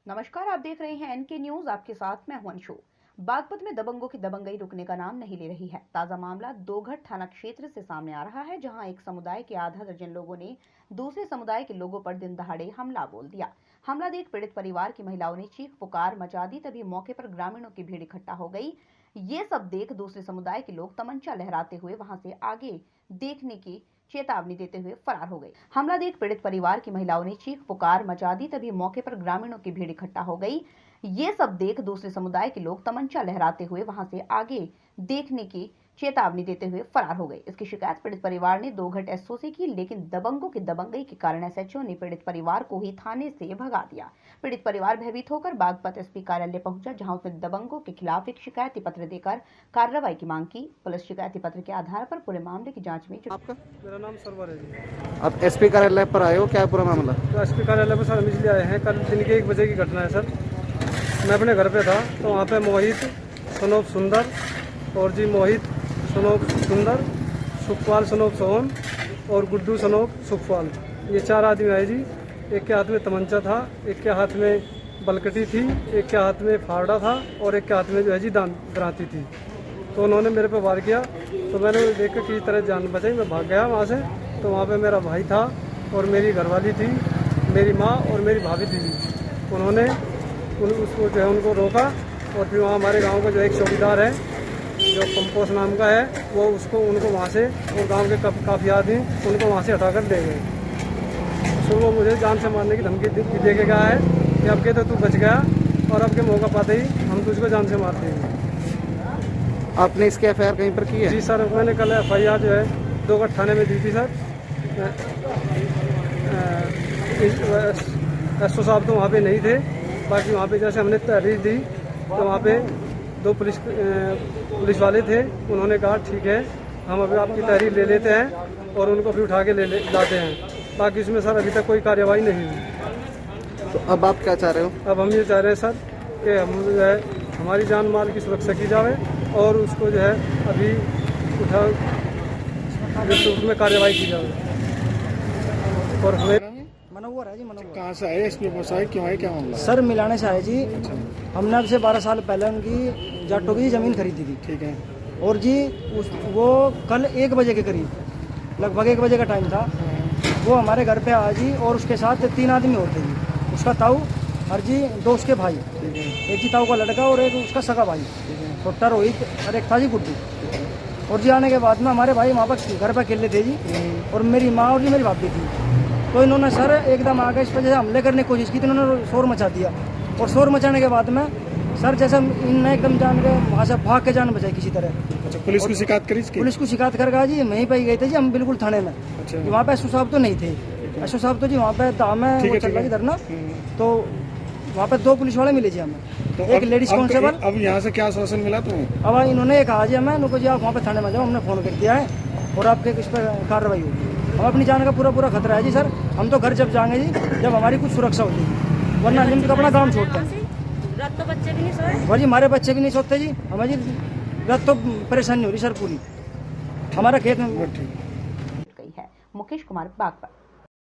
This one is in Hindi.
नमस्कार, आप देख रहे हैं एनके न्यूज। आपके साथ मैं हूं अंशु। बागपत में दबंगों की दबंगई रुकने का नाम नहीं ले रही है। ताजा मामला दोघट थाना क्षेत्र से सामने आ रहा है, जहां एक समुदाय के आधा दर्जन लोगों ने दूसरे समुदाय के लोगों पर दिन दहाड़े हमला बोल दिया। हमला देख पीड़ित परिवार की महिलाओं ने चीख पुकार मचा दी। तभी मौके पर ग्रामीणों की भीड़ इकट्ठा हो गई। ये सब देख दूसरे समुदाय के लोग तमंचा लहराते हुए वहां से आगे देखने की चेतावनी देते हुए फरार हो गए। हमला देख पीड़ित परिवार की महिलाओं ने चीख पुकार मचा दी। तभी मौके पर ग्रामीणों की भीड़ इकट्ठा हो गई। ये सब देख दूसरे समुदाय के लोग तमंचा लहराते हुए वहां से आगे देखने की चेतावनी देते हुए फरार हो गए। इसकी शिकायत पीड़ित परिवार ने दोघट एसओ से की, लेकिन दबंगों की दबंगई के कारण एसएचओ ने पीड़ित परिवार को ही थाने से भगा दिया। पीड़ित परिवार भयभीत होकर बागपत एसपी कार्यालय पहुंचा, जहां उसने दबंगों के खिलाफ एक शिकायती पत्र देकर कार्रवाई की मांग की। पुलिस शिकायती पत्र के आधार पर पूरे मामले की जांच में आपका? मेरा नाम सरवर है जी। आप एसपी कार्यालय पर आए हो, क्या पूरा मामला? तो एसपी कार्यालय पर सर हम इसलिए आए हैं, कल दिन के 1 बजे की घटना है सर। मैं अपने घर पे था तो वहाँ पे मोहित सनोप सुंदर और जी मोहित सनोप सुंदर, सुखपाल सनोप सोहन और गुड्डू सनोप सुखपाल, ये 4 आदमी आए जी। एक के हाथ में तमंचा था, एक के हाथ में बलकटी थी, एक के हाथ में फावड़ा था और एक के हाथ में जो है जी दराती थी। तो उन्होंने मेरे पे वार किया तो मैंने देख कर किसी तरह जान बचाई, मैं भाग गया वहाँ से। तो वहाँ पे मेरा भाई था और मेरी घरवाली थी, मेरी माँ और मेरी भाभी थी जी। उन्होंने उसको जो है उनको रोका और फिर वहाँ हमारे गांव का जो एक चौकीदार है जो कंपोस नाम का है, वो उनको वहाँ से और गांव के काफ़ी आदमी उनको वहाँ से हटाकर ले गए। तो वो मुझे जान से मारने की धमकी दे के गया है कि अब के तो तू बच गया और अब के मौका पाते ही हम तुझको जान से मार देंगे। आपने इसकी एफआईआर कहीं पर की है? जी सर, मैंने कल एफआईआर जो है दोघट थाने में दी थी सर। एसओ साहब तो वहाँ पे नहीं थे, बाकी वहाँ पे जैसे हमने तहरीर दी तो वहाँ पे 2 पुलिस वाले थे। उन्होंने कहा ठीक है, हम अभी आपकी तहरीर ले लेते हैं और उनको भी उठा के लाते हैं। बाकी इसमें सर अभी तक कोई कार्रवाई नहीं हुई। तो अब आप क्या चाह रहे हो? अब हम ये चाह रहे हैं सर कि हम जो है हमारी जान माल की सुरक्षा की जाए और उसको जो है अभी उठा उसमें कार्रवाई की जाए। और हमें मनोवर है जी, मनोवर। कहाँ से आए, इसमें बसाए क्यों आए, क्या मामला? सर मिलाने से आए जी। हमने अब से 12 साल पहले उनकी जाटों की ज़मीन खरीदी थी। ठीक है। और जी वो कल 1 बजे के करीब, लगभग 1 बजे का टाइम था, वो हमारे घर पे आया जी और उसके साथ 3 आदमी और थे जी। उसका ताऊ और जी 2 उसके भाई, एक जी ताऊ का लड़का और एक उसका सगा भाई, छोटा रोहित, और एक था जी गुड्डू। और जी आने के बाद में हमारे भाई वहाँ पर घर पर अकेले थे जी, और मेरी माँ और जी मेरी भाभी थी। तो इन्होंने सर एकदम आगे इस पर जैसे हमले करने की कोशिश की, तो इन्होंने शोर मचा दिया। और शोर मचाने के बाद में सर जैसे इनने एकदम जान के वहाँ से भाग के जान बचाई किसी तरह। अच्छा, पुलिस को शिकायत करी इसकी? पुलिस को शिकायत कर गया जी, वहीं पर गए थे जी हम बिल्कुल थाने में। अच्छा। वहाँ पे एसओ साहब तो नहीं थे। एसओ साहब तो जी वहाँ पे दाम है वो चल रहा है धरना। तो वहाँ पे 2 पुलिस वाले मिले जी हमें, तो एक लेडीज कांस्टेबल। अब यहाँ से क्या आश्वासन मिला तुम्हें? अब इन्होंने कहा जी हमें उनको जी आप वहाँ पे थाने में जाओ, हमने फ़ोन कर दिया है और आपके इस पर कार्रवाई होगी। हम अपनी जान का पूरा खतरा है जी सर। हम तो घर जब जाएंगे जी जब हमारी कुछ सुरक्षा होती है, वरना हम तो अपना काम छोड़ते हैं। रात तो बच्चे भी नहीं सोए। और जी हमारे बच्चे भी नहीं सोते जी, हमें जी रात तो परेशानी हो रही सर पूरी, हमारा खेत में गई है। मुकेश कुमार, बागपत।